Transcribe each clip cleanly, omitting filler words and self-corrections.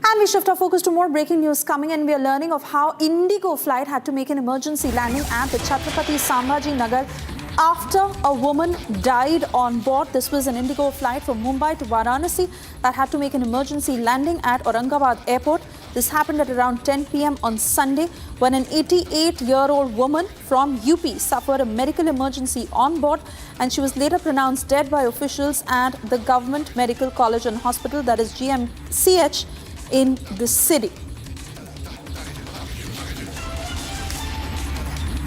And we shift our focus to more breaking news coming, and we are learning of how Indigo flight had to make an emergency landing at the Chhatrapati Sambhajinagar after a woman died on board. This was an Indigo flight from Mumbai to Varanasi that had to make an emergency landing at Aurangabad Airport. This happened at around 10 p.m. on Sunday when an 88-year-old woman from UP suffered a medical emergency on board, and she was later pronounced dead by officials at the Government Medical College and Hospital, that is GMCH, in the city.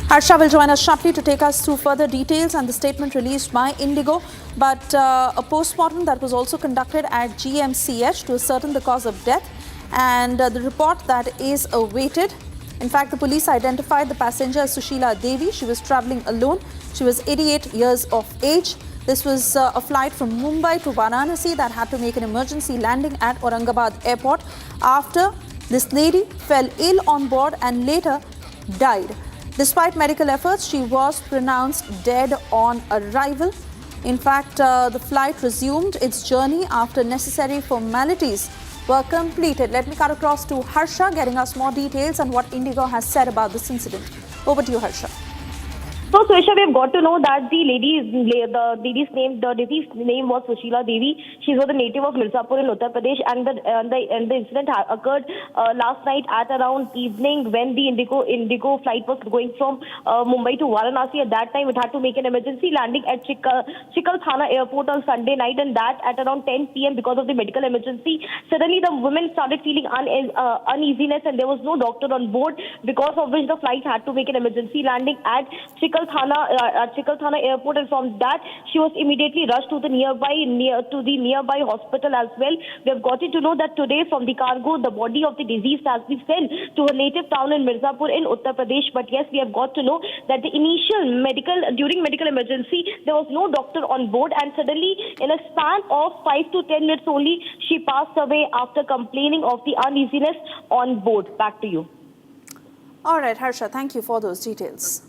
Harsha will join us shortly to take us through further details and the statement released by Indigo. But a postmortem that was also conducted at GMCH to ascertain the cause of death, and the report that is awaited. In fact, the police identified the passenger as Sushila Devi. She was travelling alone. She was 88 years of age. This was a flight from Mumbai to Varanasi that had to make an emergency landing at Aurangabad Airport after this lady fell ill on board and later died. Despite medical efforts, she was pronounced dead on arrival. In fact, the flight resumed its journey after necessary formalities were completed. Let me cut across to Harsha, getting us more details on what Indigo has said about this incident. Over to you, Harsha. So, Sushila, we have got to know that the deceased name was Sushila Devi. She was a native of Mirzapur in Uttar Pradesh, and the incident occurred last night at around evening when the Indigo flight was going from Mumbai to Varanasi. At that time, it had to make an emergency landing at Chikalthana Airport on Sunday night, and that at around 10 p.m. because of the medical emergency. Suddenly, the women started feeling uneasiness, and there was no doctor on board, because of which the flight had to make an emergency landing at Chikalthana Airport, and from that she was immediately rushed to the nearby hospital as well. We have gotten to know that today from the cargo, the body of the deceased has been sent to her native town in Mirzapur in Uttar Pradesh. But yes, we have got to know that during medical emergency, there was no doctor on board, and suddenly in a span of 5 to 10 minutes only, she passed away after complaining of the uneasiness on board. Back to you. All right, Harsha, thank you for those details.